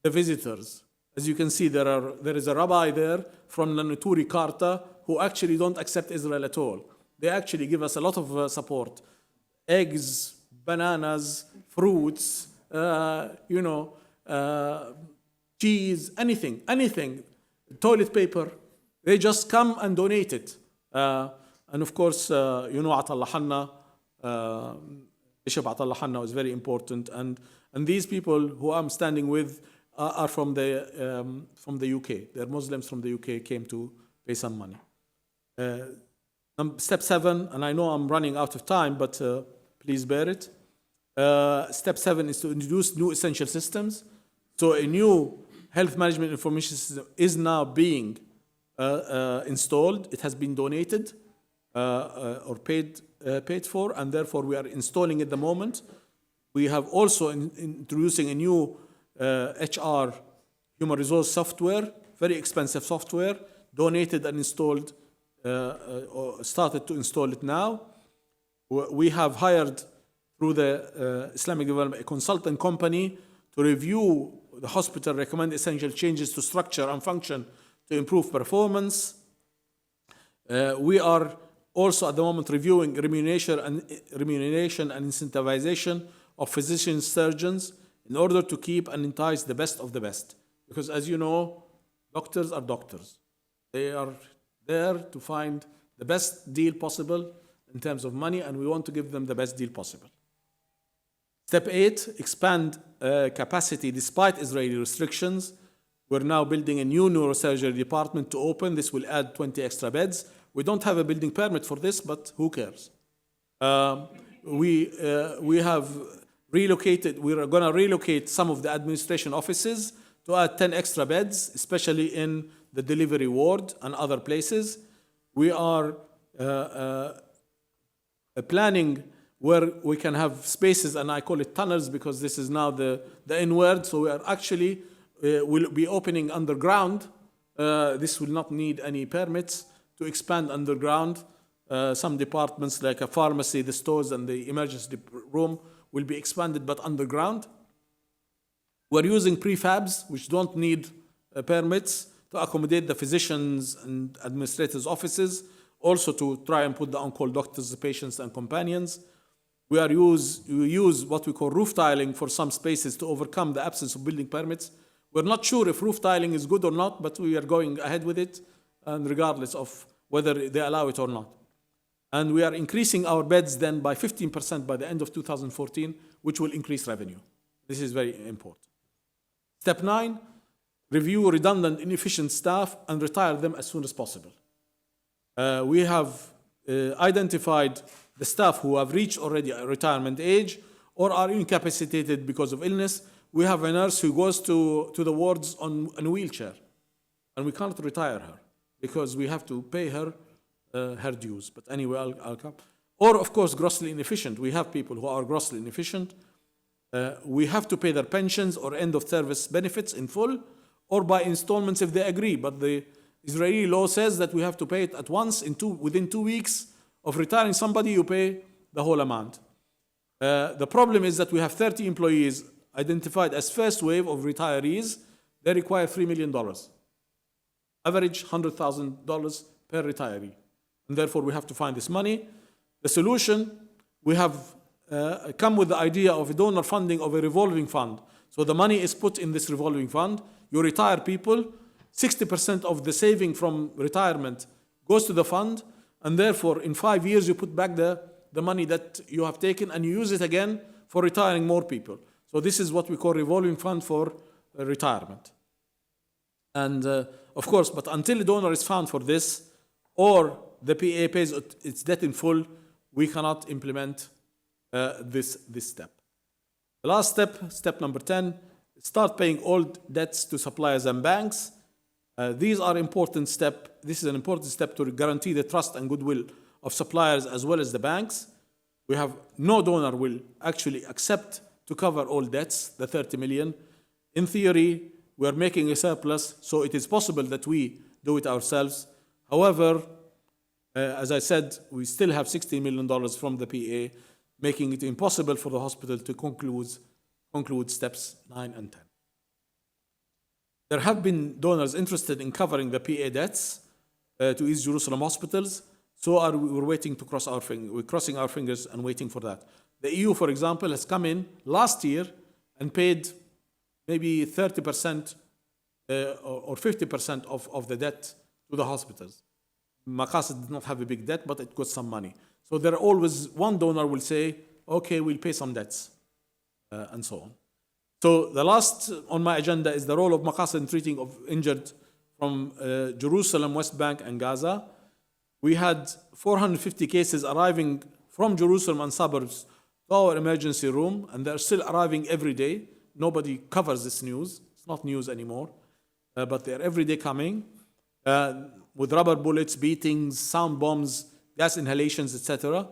A: the visitors. As you can see, there is a rabbi there from the Nuturi Karta who actually don't accept Israel at all. They actually give us a lot of support. Eggs, bananas, fruits, cheese, anything, toilet paper. They just come and donate it. And of course, Atallah Hanna, Bishop Atallah Hanna is very important. And these people who I'm standing with are from the UK. They're Muslims from the UK, came to pay some money. Step 7, and I know I'm running out of time, but please bear it. Step 7 is to introduce new essential systems. So a new health management information system is now being installed. It has been donated or paid for, and therefore we are installing at the moment. We have also introducing a new HR human resource software, very expensive software, donated and installed, or started to install it now. We have hired through the Islamic Development a consultant company to review the hospital, recommend essential changes to structure and function to improve performance. We are also at the moment reviewing remuneration and incentivization of physicians, surgeons, in order to keep and entice the best of the best. Because as you know, doctors are doctors. They are there to find the best deal possible in terms of money, and we want to give them the best deal possible. Step 8, expand capacity despite Israeli restrictions. We're now building a new neurosurgery department to open. This will add 20 extra beds. We don't have a building permit for this, but who cares? We have relocated, we are going to relocate some of the administration offices to add 10 extra beds, especially in the delivery ward and other places. We are planning where we can have spaces, and I call it tunnels because this is now the N word. So we are actually will be opening underground. This will not need any permits to expand underground. Some departments like a pharmacy, the stores, and the emergency room will be expanded, but underground. We're using prefabs, which don't need permits, to accommodate the physicians and administrators' offices, also to try and put the on-call doctors, the patients, and companions. We use what we call roof tiling for some spaces to overcome the absence of building permits. We're not sure if roof tiling is good or not, but we are going ahead with it, and regardless of whether they allow it or not. And we are increasing our beds then by 15% by the end of 2014, which will increase revenue. This is very important. Step 9, review redundant, inefficient staff and retire them as soon as possible. We have identified the staff who have reached already a retirement age or are incapacitated because of illness. We have a nurse who goes to the wards on a wheelchair, and we can't retire her because we have to pay her her dues. But anyway, I'll come. Or, of course, grossly inefficient. We have people who are grossly inefficient. We have to pay their pensions or end-of-service benefits in full or by installments if they agree. But the Israeli law says that we have to pay it at once. Within 2 weeks of retiring somebody, you pay the whole amount. The problem is that we have 30 employees identified as first wave of retirees. They require $3 million. Average $100,000 per retiree. And therefore, we have to find this money. The solution, we have come with the idea of a donor funding of a revolving fund. So the money is put in this revolving fund. You retire people, 60% of the saving from retirement goes to the fund, and therefore in 5 years you put back the money that you have taken and you use it again for retiring more people. So this is what we call revolving fund for retirement. And of course, but until a donor is found for this, or the PA pays its debt in full, we cannot implement this step. The last step number 10, start paying old debts to suppliers and banks. These are important steps. This is an important step to guarantee the trust and goodwill of suppliers as well as the banks. We have no donor will actually accept to cover all debts, the 30 million. In theory,
D: We are making a surplus, so it is possible that we do it ourselves. However, as I said, we still have $60 million from the PA, making it impossible for the hospital to conclude steps 9 and 10. There have been donors interested in covering the PA debts to East Jerusalem hospitals, so we're waiting to cross our fingers. We're crossing our fingers and waiting for that. The EU, for example, has come in last year and paid maybe 30% or 50% of the debt to the hospitals. Makassed did not have a big debt, but it got some money. So there are always, one donor will say, okay, we'll pay some debts, and so on. So the last on my agenda is the role of Makassed in treating of injured from Jerusalem, West Bank, and Gaza. We had 450 cases arriving from Jerusalem and suburbs to our emergency room, and they're still arriving every day. Nobody covers this news. It's not news anymore, but they're every day coming with rubber bullets, beatings, sound bombs, gas inhalations, etc.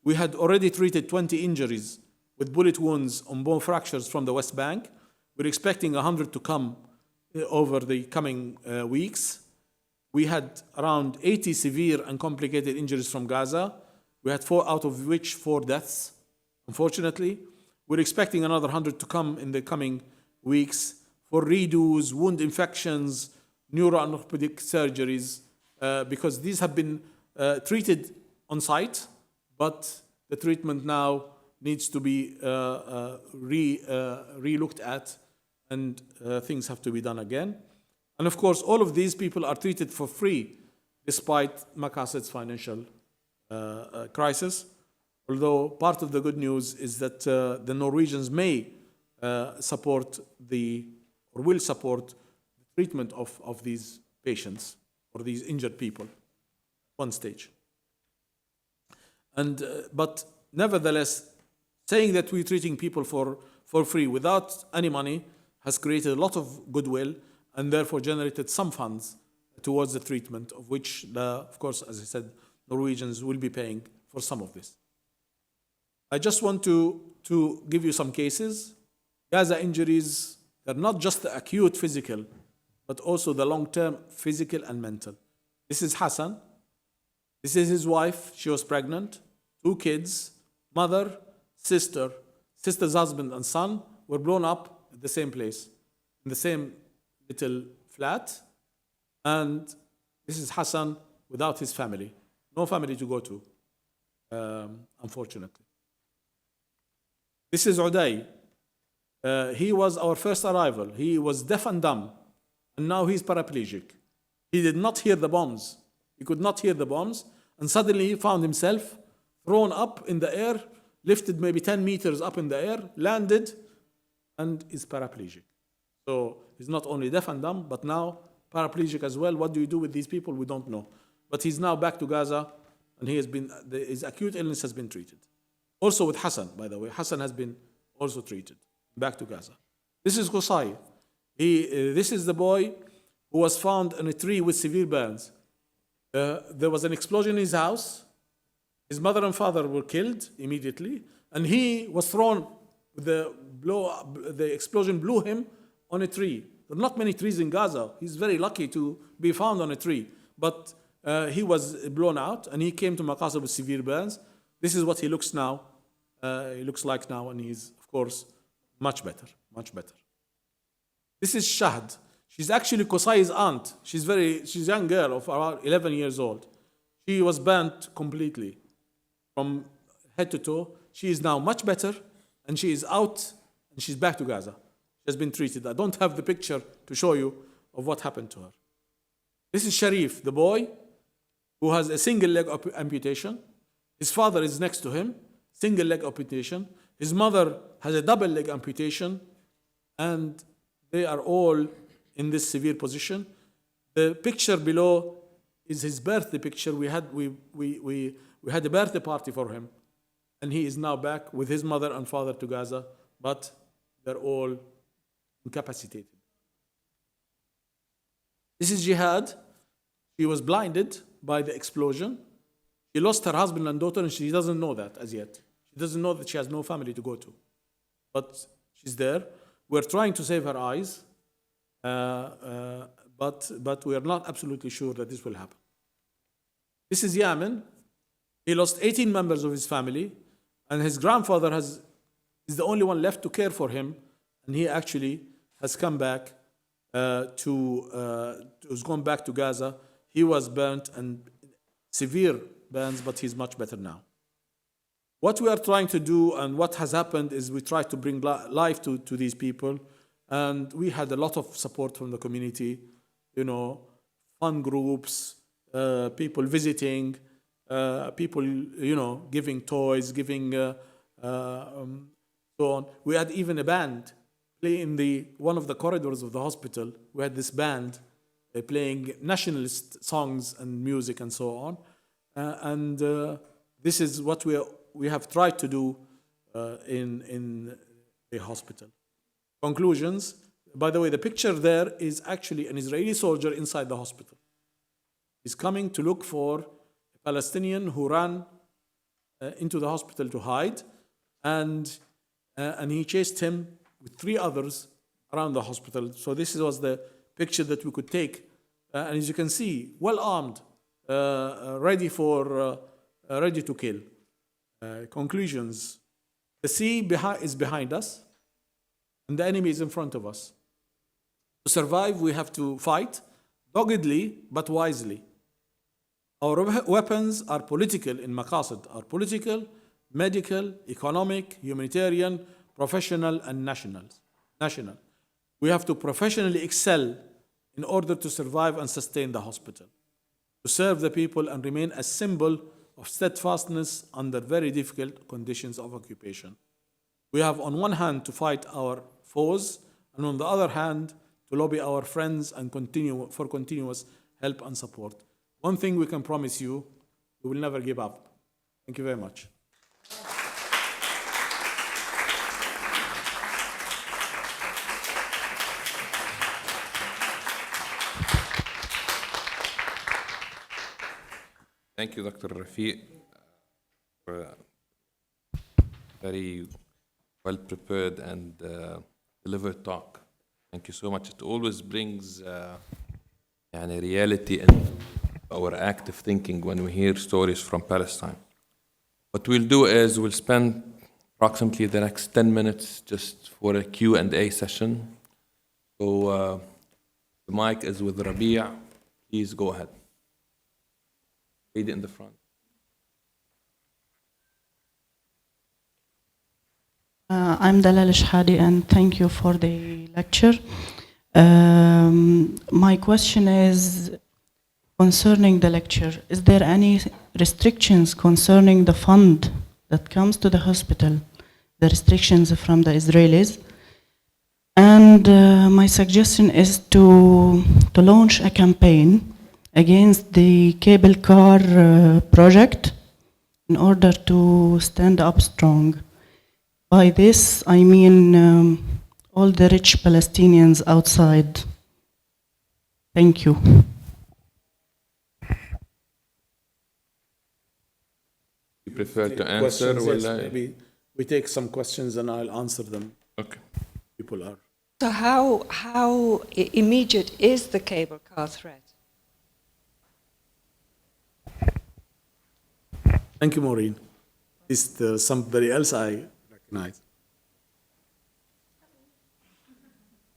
D: We had already treated 20 injuries with bullet wounds on bone fractures from the West Bank. We're expecting 100 to come over the coming weeks. We had around 80 severe and complicated injuries from Gaza. We had 4 out of which 4 deaths, unfortunately. We're expecting another 100 to come in the coming weeks for redos, wound infections, neuro-orthopedic surgeries, because these have been treated on site, but the treatment now needs to be re-looked at, and things have to be done again. And of course, all of these people are treated for free despite Makassd's financial crisis. Although part of the good news is that the Norwegians may support or will support the treatment of these patients or these injured people at one stage. And but nevertheless, saying that we're treating people for free without any money has created a lot of goodwill and therefore generated some funds towards the treatment, of which, of course, as I said, Norwegians will be paying for some of this. I just want to give you some cases. Gaza injuries, they're not just the acute physical, but also the long-term physical and mental. This is Hassan. This is his wife. She was pregnant. 2 kids, mother, sister's husband and son were blown up at the same place, in the same little flat. And this is Hassan without his family. No family to go to, unfortunately. This is Uday. He was our first arrival. He was deaf and dumb, and now he's paraplegic. He did not hear the bombs. He could not hear the bombs, and suddenly he found himself thrown up in the air, lifted maybe 10 meters up in the air, landed, and is paraplegic. So he's not only deaf and dumb, but now paraplegic as well. What do you do with these people? We don't know. But he's now back to Gaza, and his acute illness has been treated. Also with Hassan, by the way. Hassan has been also treated. Back to Gaza. This is Qusay. This is the boy who was found in a tree with severe burns. There was an explosion in his house. His mother and father were killed immediately, and he was thrown. The explosion blew him on a tree. There are not many trees in Gaza. He's very lucky to be found on a tree. But he was blown out, and he came to Makassd with severe burns. This is what he looks now. He looks like now, and he's, of course, much better, much better. This is Shahd. She's actually Qusay's aunt. She's a young girl of around 11 years old. She was burnt completely from head to toe. She is now much better, and she is out, and she's back to Gaza. She has been treated. I don't have the picture to show you of what happened to her. This is Sharif, the boy who has a single leg amputation. His father is next to him, single leg amputation. His mother has a double leg amputation, and they are all in this severe position. The picture below is his birthday picture. We had a birthday party for him, and he is now back with his mother and father to Gaza, but they're all incapacitated. This is Jihad. She was blinded by the explosion. She lost her husband and daughter, and she doesn't know that as yet. She doesn't know that she has no family to go to. But she's there. We're trying to save her eyes. but we are not absolutely sure that this will happen. This is Yemen. He lost 18 members of his family, and his grandfather is the only one left to care for him, and he actually has come back has gone back to Gaza. He was burnt and severe burns, but he's much better now. What we are trying to do and what has happened is we try to bring life to these people, and we had a lot of support from the community, fun groups, people visiting, people, giving toys, giving so on. We had even a band play in one of the corridors of the hospital. We had this band playing nationalist songs and music and so on. And this is what we have tried to do in the hospital. Conclusions. By the way, the picture there is actually an Israeli soldier inside the hospital. He's coming to look for a Palestinian who ran into the hospital to hide, and he chased him with 3 others around the hospital. So this was the picture that we could take, and as you can see, well armed, ready to kill. Conclusions: the sea is behind us, and the enemy is in front of us. To survive, we have to fight doggedly but wisely. Our weapons are political in Makassed, are political, medical, economic, humanitarian, professional, and national. We have to professionally excel in order to survive and sustain the hospital, to serve the people and remain a symbol of steadfastness under very difficult conditions of occupation. We have on one hand to fight our foes, and on the other hand to lobby our friends and for continuous help and support. One thing we can promise you, we will never give up. Thank you very much.
B: Thank you, Dr. Rafiq, for a very well-prepared and delivered talk. Thank you so much. It always brings reality into our active thinking when we hear stories from Palestine. What we'll do is we'll spend approximately the next 10 minutes just for a Q&A session. So the mic is with Rabia. Please go ahead. Lady in the front.
E: I'm Dalal Shhadi, and thank you for the lecture. My question is concerning the lecture. Is there any restrictions concerning the fund that comes to the hospital, the restrictions from the Israelis? And my suggestion is to launch a campaign against the cable car project in order to stand up strong. By this, I mean all the rich Palestinians outside. Thank you.
B: You prefer to answer?
D: Yes, maybe we take some questions and I'll answer them.
B: Okay.
D: People are.
F: So how immediate is the cable car threat?
D: Thank you, Maureen. Is there somebody else I recognize?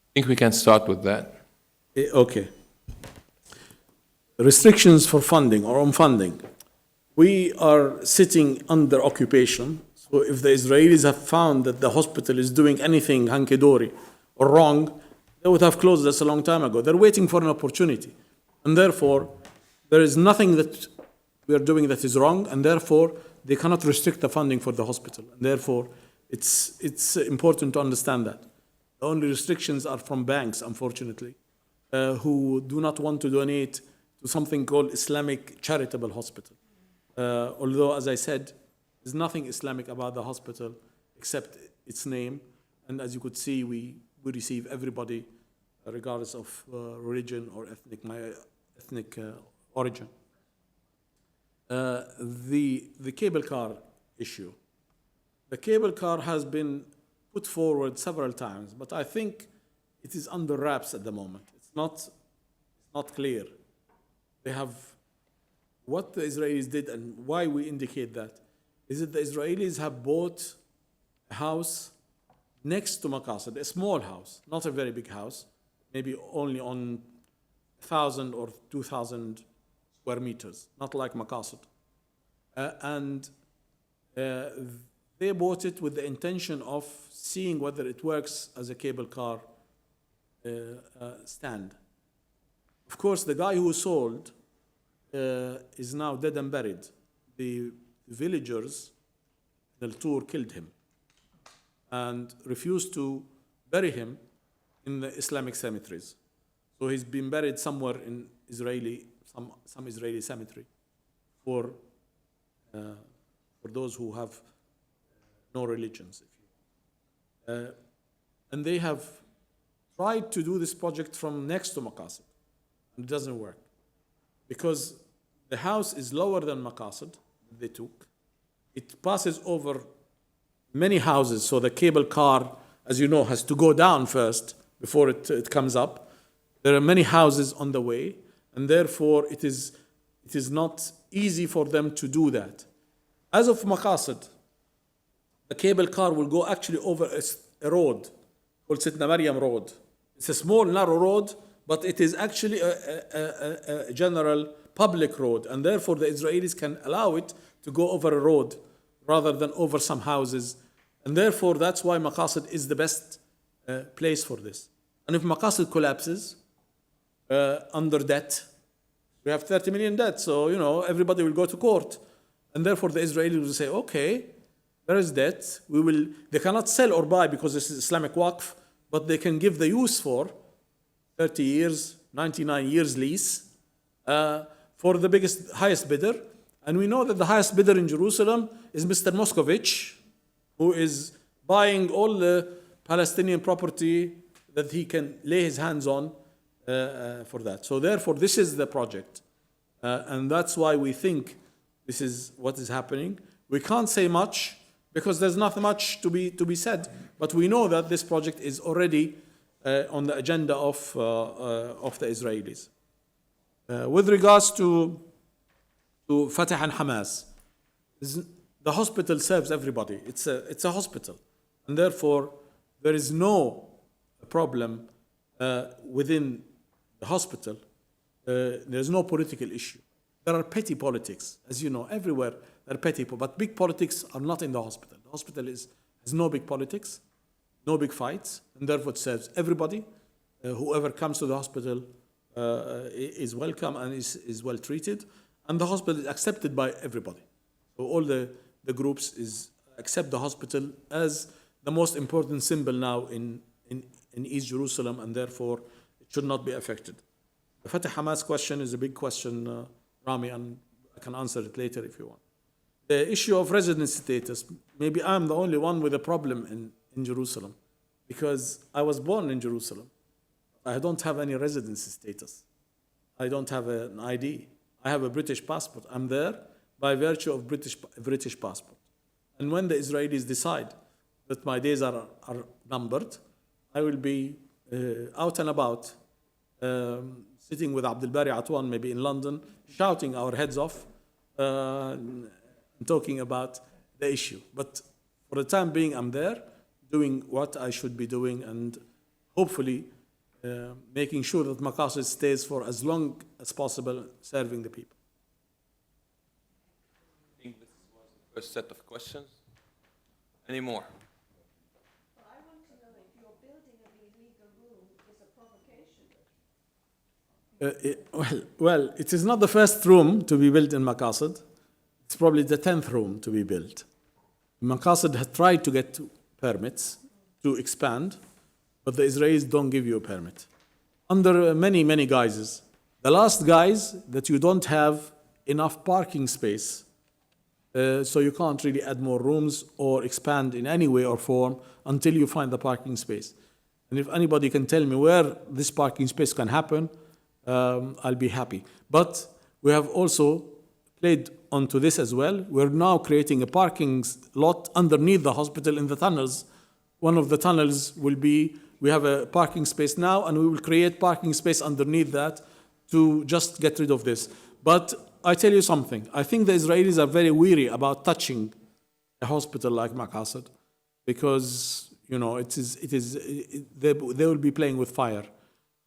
B: I think we can start with that.
D: Okay. Restrictions for funding or on funding. We are sitting under occupation. So if the Israelis have found that the hospital is doing anything hunky-dory or wrong, they would have closed us a long time ago. They're waiting for an opportunity. And therefore, there is nothing that we are doing that is wrong, and therefore they cannot restrict the funding for the hospital. And therefore, it's important to understand that. The only restrictions are from banks, unfortunately, who do not want to donate to something called Islamic Charitable Hospital. Although, as I said, there's nothing Islamic about the hospital except its name. And as you could see, we receive everybody, regardless of religion or ethnic origin. The cable car issue. The cable car has been put forward several times, but I think it is under wraps at the moment. It's not clear. They have, what the Israelis did and why we indicate that is that the Israelis have bought a house next to Makassed, a small house, not a very big house, maybe only on 1,000 or 2,000 square meters, not like Makassed. They bought it with the intention of seeing whether it works as a cable car stand. Of course, the guy who sold is now dead and buried. The villagers, the tour killed him and refused to bury him in the Islamic cemeteries. So he's been buried somewhere in some Israeli cemetery for those who have no religions. And they have tried to do this project from next to Makassed, and it doesn't work because the house is lower than Makassed they took. It passes over many houses, so the cable car, as you know, has to go down first before it comes up. There are many houses on the way, and therefore it is not easy for them to do that. As of Makassed, the cable car will go actually over a road called Sitna Maryam Road. It's a small, narrow road, but it is actually a general public road, and therefore the Israelis can allow it to go over a road rather than over some houses. And therefore, that's why Makassed is the best place for this. And if Makassed collapses under debt, we have 30 million debt, so everybody will go to court. And therefore the Israelis will say, okay, there is debt. They cannot sell or buy because this is Islamic Waqf, but they can give the use for 30 years, 99 years lease for the highest bidder. And we know that the highest bidder in Jerusalem is Mr. Moscovich, who is buying all the Palestinian property that he can lay his hands on for that. So therefore, this is the project. And that's why we think this is what is happening. We can't say much because there's not much to be said, but we know that this project is already on the agenda of the Israelis. With regards to Fatah and Hamas, the hospital serves everybody. It's a hospital, and therefore there is no problem within the hospital. There's no political issue. There are petty politics, as you know, everywhere there are petty, but big politics are not in the hospital. The hospital has no big politics, no big fights, and therefore it serves everybody. Whoever comes to the hospital is welcome and is well treated, and the hospital is accepted by everybody. So all the groups accept the hospital as the most important symbol now in East Jerusalem, and therefore it should not be affected. The Fatah Hamas question is a big question, Rami, and I can answer it later if you want. The issue of residence status, maybe I'm the only one with a problem in Jerusalem because I was born in Jerusalem. I don't have any residency status. I don't have an ID. I have a British passport. I'm there by virtue of British passport. And when the Israelis decide that my days are numbered, I will be out and about, sitting with Abdul Bari Atwan, maybe in London, shouting our heads off, and talking about the issue. But for the time being, I'm there, doing what I should be doing, and hopefully making sure that Makassed stays for as long as possible, serving the people.
B: I think this was the first set of questions. Any more?
G: I want to know if your building of the illegal room is a provocation.
D: Well, it is not the first room to be built in Makassed. It's probably the 10th room to be built. Makassed had tried to get permits to expand, but the Israelis don't give you a permit. Under many, many guises. The last guise that you don't have enough parking space, so you can't really add more rooms or expand in any way or form until you find the parking space. And if anybody can tell me where this parking space can happen, I'll be happy. But we have also played onto this as well. We're now creating a parking lot underneath the hospital in the tunnels. One of the tunnels will be We have a parking space now, and we will create parking space underneath that to just get rid of this. But I tell you something, I think the Israelis are very weary about touching a hospital like Makassed, because, you know, they will be playing with fire,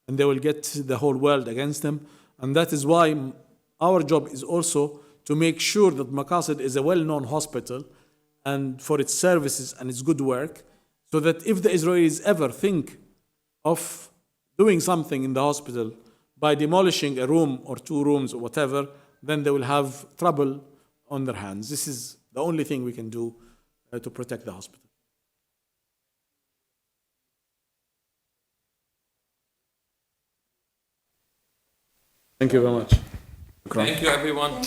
D: and they will get the whole world against them. And that is why our job is also to make sure that Makassed is a well-known hospital and for its services and its good work, so that if the Israelis ever think of doing something in the hospital by demolishing a room or 2 rooms or whatever, then they will have trouble on their hands. This is the only thing we can do to protect the hospital. Thank you very much.
B: Thank you, everyone.